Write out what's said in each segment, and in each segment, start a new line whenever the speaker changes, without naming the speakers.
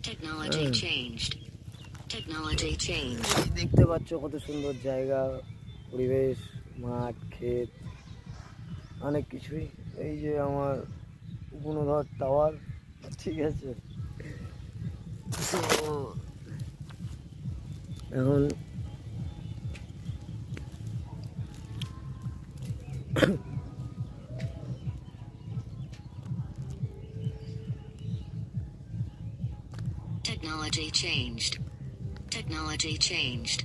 Technology changed. Technology changed.
দেখতে পাচ্ছ কত সুন্দর জায়গা, পরিবেশ, মাঠ, ক্ষেত, অনেক কিছুই। এই যে আমার গুণধর টাওয়ার, ঠিক আছে। তো এখন
Technology changed. Technology changed.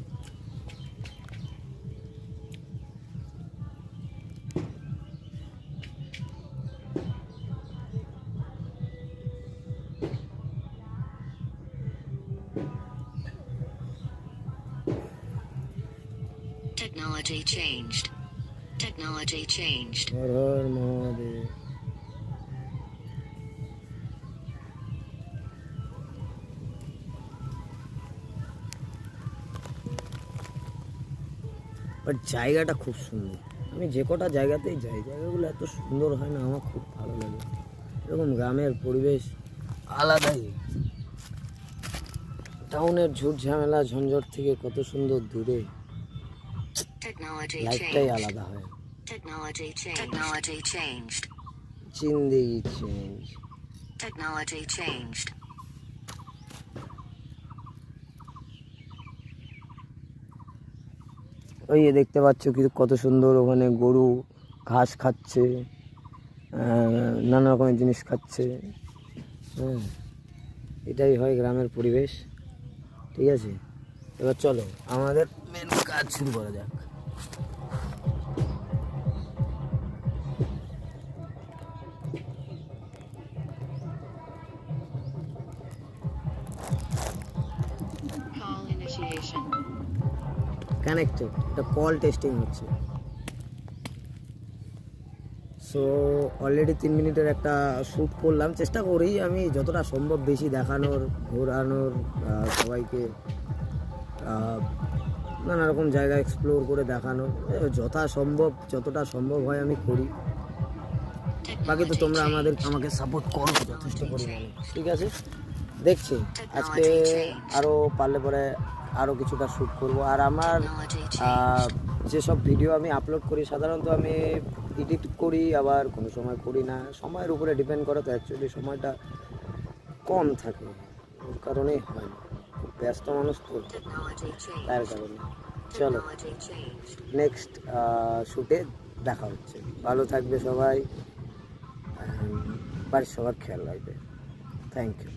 Technology changed. Technology changed.
Har Har Mahadev. But জায়গাটা খুব সুন্দর। আমি যে কটা জায়গাতেই যাই, জায়গাগুলো এত সুন্দর হয় না, আমার খুব ভালো লাগে। এরকম গ্রামের পরিবেশ আলাদাই। টাউনের ঝুট ঝামেলা ঝঞ্ঝট থেকে কত সুন্দর দূরে,
Technology
লাইফটাই
changed.
আলাদা হয়।
Technology changed. Technology changed.
জিন্দেগি চেঞ্জ।
Technology changed.
ওই যে দেখতে পাচ্ছ কি কত সুন্দর, ওখানে গরু ঘাস খাচ্ছে, নানা রকমের জিনিস খাচ্ছে। হ্যাঁ, এটাই হয় গ্রামের পরিবেশ, ঠিক আছে। এবার চলো আমাদের মেন কাজ শুরু করা যাক।
Call initiation.
কানেক্টেড, এটা কল টেস্টিং হচ্ছে। সো অলরেডি 3 মিনিটের একটা শ্যুট করলাম। চেষ্টা করি আমি যতটা সম্ভব বেশি দেখানোর, ঘোরানোর, সবাইকে নানা রকম জায়গা এক্সপ্লোর করে দেখানোর, যতটা সম্ভব হয় আমি করি। বাকি তো তোমরা আমাকে সাপোর্ট করো যথেষ্ট পরিমাণে, ঠিক আছে। দেখছি আজকে আরও পারলে পরে আরও কিছুটা শ্যুট করব। আর আমার যেসব ভিডিও আমি আপলোড করি সাধারণত আমি এডিট করি, আবার কোনো সময় করি না, সময়ের উপরে ডিপেন্ড করে। তো অ্যাকচুয়ালি সময়টা কম থাকে, ওর কারণেই হয় না, খুব ব্যস্ত মানুষ তো, তার কারণে। চলো নেক্সট শ্যুটে দেখা হচ্ছে। ভালো থাকবে সবাই, বাড়ির সবার খেয়াল রাখবে। Thank you.